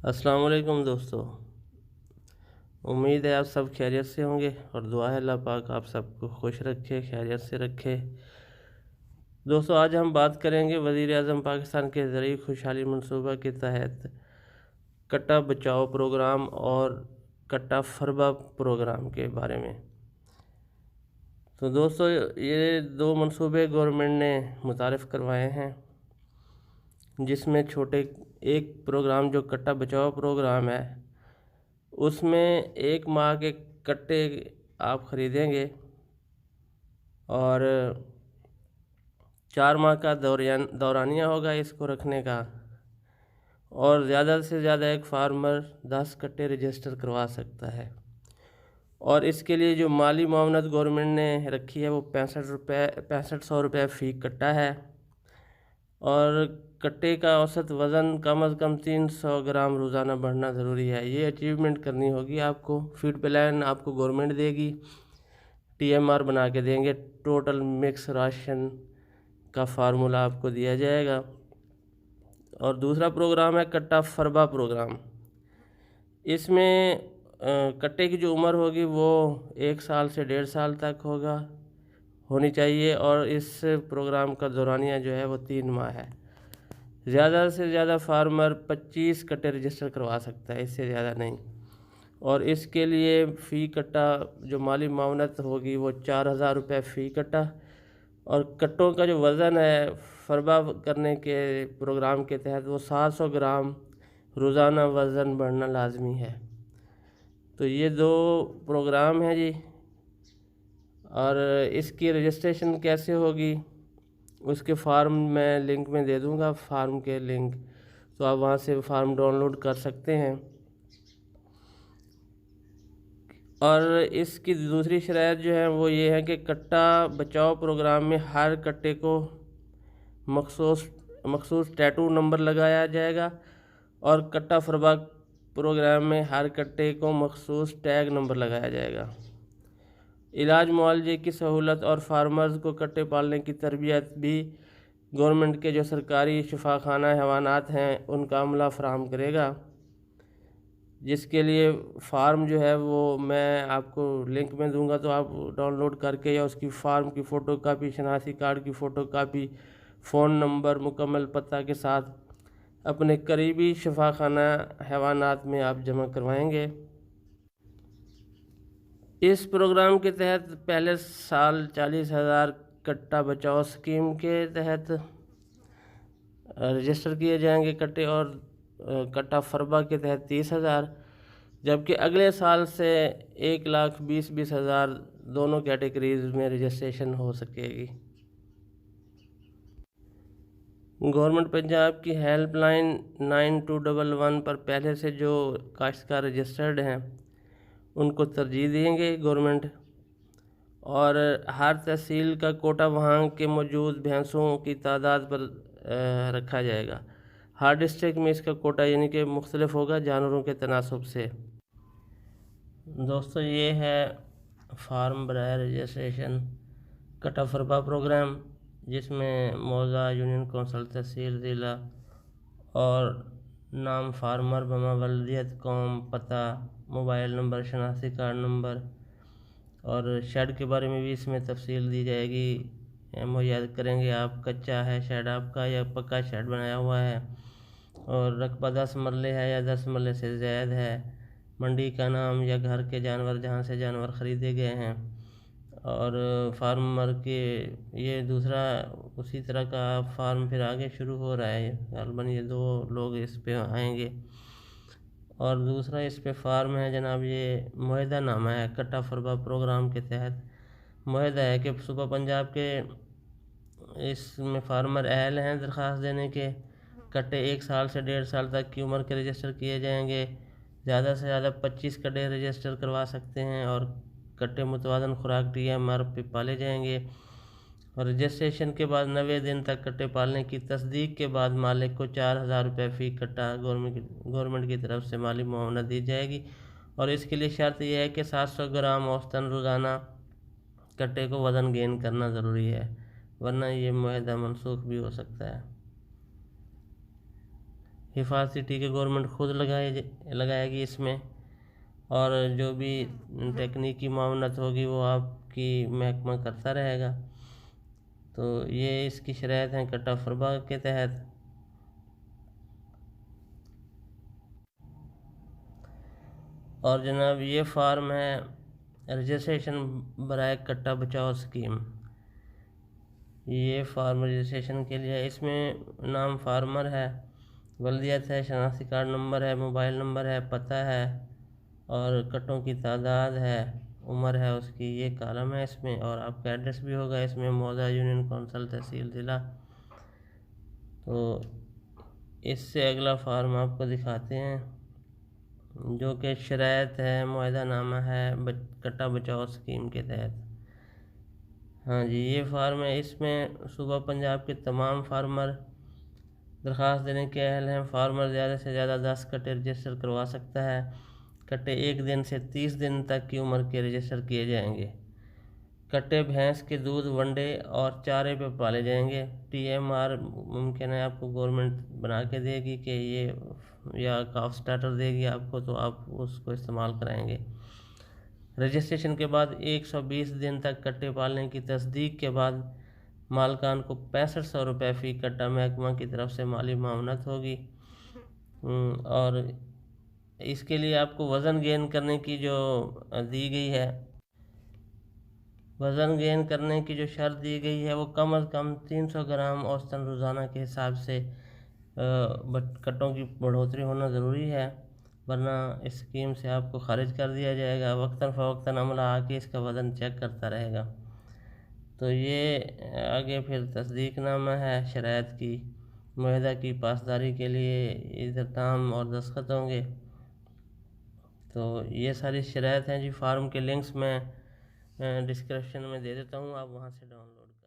अस्सलाम वालेकुम दोस्तों। उम्मीद है आप सब खैरियत से होंगे और दुआ है अल्लाह पाक आप सबको खुश रखे, खैरियत से रखे। दोस्तों, आज हम बात करेंगे वज़ीर आज़म पाकिस्तान के ज़रिए खुशहाली मंसूबा के तहत कट्टा बचाओ प्रोग्राम और कट्टा फरबा प्रोग्राम के बारे में। तो दोस्तों, ये दो मंसूबे गवर्नमेंट ने मुतारिफ़ करवाए हैं, जिसमें छोटे एक प्रोग्राम जो कट्टा बचाओ प्रोग्राम है, उसमें 1 माह के कट्टे आप ख़रीदेंगे और 4 माह का दौरानिया होगा इसको रखने का, और ज़्यादा से ज़्यादा एक फार्मर 10 कट्टे रजिस्टर करवा सकता है। और इसके लिए जो माली मावनत गवर्नमेंट ने रखी है वो 6500 रुपये फ़ी कट्टा है, और कट्टे का औसत वज़न कम अज़ कम 300 ग्राम रोज़ाना बढ़ना ज़रूरी है। ये अचीवमेंट करनी होगी आपको। फीड प्लान आपको गवर्नमेंट देगी, TMR बना के देंगे, टोटल मिक्स राशन का फार्मूला आपको दिया जाएगा। और दूसरा प्रोग्राम है कट्टा फरबा प्रोग्राम। इसमें कट्टे की जो उम्र होगी वो 1 साल से 1.5 साल तक होनी चाहिए, और इस प्रोग्राम का दौरानिया जो है वो 3 माह है। ज़्यादा से ज़्यादा फार्मर 25 कट्टे रजिस्टर करवा सकता है, इससे ज़्यादा नहीं। और इसके लिए फ़ी कट्टा जो माली मावनत होगी वो 4000 रुपये फ़ी कट्टा, और कट्टों का जो वज़न है फरबा करने के प्रोग्राम के तहत वो 700 ग्राम रोज़ाना वज़न बढ़ना लाजमी है। तो ये 2 प्रोग्राम हैं जी। और इसकी रजिस्ट्रेशन कैसे होगी, उसके फार्म मैं लिंक में दे दूंगा, फार्म के लिंक, तो आप वहाँ से फार्म डाउनलोड कर सकते हैं। और इसकी दूसरी शराइत जो है वो ये है कि कट्टा बचाओ प्रोग्राम में हर कट्टे को मखसूस टैटू नंबर लगाया जाएगा, और कट्टा फरबा प्रोग्राम में हर कट्टे को मखसूस टैग नंबर लगाया जाएगा। इलाज मुआवजे की सहूलत और फार्मर्स को कट्टे पालने की तरबियत भी गवर्नमेंट के जो सरकारी शफाखाना हैवानात हैं उनका अमला फराहम करेगा, जिसके लिए फार्म जो है वो मैं आपको लिंक में दूंगा, तो आप डाउनलोड करके या उसकी फार्म की फ़ोटो कापी, शनाख्ती कार्ड की फ़ोटो कापी, फ़ोन नंबर, मुकम्मल पता के साथ अपने करीबी शफाखाना हैवानात में आप जमा करवाएंगे। इस प्रोग्राम के तहत पहले साल 40,000 कट्टा बचाओ स्कीम के तहत रजिस्टर किए जाएंगे कट्टे, और कट्टा फरबा के तहत 30,000, जबकि अगले साल से 1,20,20,000 दोनों कैटेगरीज में रजिस्ट्रेशन हो सकेगी। गवर्नमेंट पंजाब की हेल्पलाइन 9211 पर पहले से जो काश्तकार रजिस्टर्ड हैं उनको तरजीह देंगे गवर्नमेंट, और हर तहसील का कोटा वहाँ के मौजूद भैंसों की तादाद पर रखा जाएगा। हर डिस्ट्रिक्ट में इसका कोटा यानी कि मुख्तलिफ होगा जानवरों के तनासब से। दोस्तों, ये है फार्म बराए रजिस्ट्रेशन कट्टा फरबा प्रोग्राम, जिसमें मौज़ा, यूनियन कौंसल, तहसील, ज़िला और नाम फार्मर, बमा वल्दियत, कौम, पता, मोबाइल नंबर, शनाख्ती कार्ड नंबर, और शेड के बारे में भी इसमें तफसील दी जाएगी। मुहैया करेंगे आप, कच्चा है शेड आपका या पक्का शेड बनाया हुआ है, और रकबा 10 मरले है या 10 मरले से ज़्यादा है, मंडी का नाम या घर के जानवर जहाँ से जानवर ख़रीदे गए हैं, और फार्मर के ये दूसरा उसी तरह का फार्म फिर आगे शुरू हो रहा है। गालबन ये 2 लोग इस पे आएंगे। और दूसरा इस पे फार्म है जनाब, ये मुआहदा नामा है कट्टा फरबा प्रोग्राम के तहत। मुआहदा है कि सूबा पंजाब के इसमें फार्मर अहल हैं दरख्वास्त देने के। कट्टे 1 साल से 1.5 साल तक की उम्र के रजिस्टर किए जाएंगे। ज़्यादा से ज़्यादा 25 कट्टे रजिस्टर करवा सकते हैं, और कट्टे मुतवाज़न खुराक TMR पे पाले जाएंगे। और रजिस्ट्रेशन के बाद 90 दिन तक कट्टे पालने की तस्दीक के बाद मालिक को 4,000 रुपये फ़ी कट्टा गवर्नमेंट की तरफ से माली मुआवनत दी जाएगी। और इसके लिए शर्त यह है कि 700 ग्राम औसतन रोज़ाना कट्टे को वज़न गेन करना ज़रूरी है, वरना ये मुआहदा मनसूख भी हो सकता है। हिफाजती टीके गवर्नमेंट खुद लगाएगी इसमें, और जो भी तकनीकी मामलत होगी वो आपकी महकमा करता रहेगा। तो ये इसकी शराइत हैं कट्टा फरबा के तहत। और जनाब ये फार्म है रजिस्ट्रेशन बराए कट्टा बचाओ स्कीम। ये फार्म रजिस्ट्रेशन के लिए, इसमें नाम फार्मर है, वल्दियत है, शनाख्ती कार्ड नंबर है, मोबाइल नंबर है, पता है और कट्टों की तादाद है, उम्र है उसकी, ये कॉलम है इसमें। और आपका एड्रेस भी होगा इसमें, मौजा यूनियन कौंसल तहसील ज़िला। तो इससे अगला फार्म आपको दिखाते हैं, जो कि शराइत है, मुआहदा नामा है कट्टा बचाओ स्कीम के तहत। हाँ जी, ये फार्म है। इसमें सूबा पंजाब के तमाम फार्मर दरख्वास्त देने के अहल हैं। फार्मर ज़्यादा से ज़्यादा 10 कट्टे रजिस्टर करवा सकता है। कट्टे 1 दिन से 30 दिन तक की उम्र के रजिस्टर किए जाएंगे। कट्टे भैंस के दूध, वंडे और चारे पे पाले जाएंगे। PMR मुमकिन है आपको गवर्नमेंट बना के देगी कि ये, या काफ स्टार्टर देगी आपको, तो आप उसको इस्तेमाल कराएंगे। रजिस्ट्रेशन के बाद 120 दिन तक कट्टे पालने की तस्दीक के बाद मालकान को 6500 रुपये फ़ी कट्टा महकमा की तरफ से माली मामनत होगी। और इसके लिए आपको वज़न गेन करने की जो दी गई है, वज़न गेन करने की जो शर्त दी गई है वो कम अज़ कम 300 ग्राम औसतन रोज़ाना के हिसाब से कट्टों की बढ़ोतरी होना ज़रूरी है, वरना इस स्कीम से आपको खारिज कर दिया जाएगा। वक्तन फ़वक्तन अमला आके इसका वज़न चेक करता रहेगा। तो ये आगे फिर तस्दीकनामा है शराइत की, मुआहदा की पासदारी के लिए इज़्तिमाम और दस्तखत होंगे। तो ये सारी शराइत हैं जी। फार्म के लिंक्स मैं डिस्क्रिप्शन में दे देता हूँ, आप वहाँ से डाउनलोड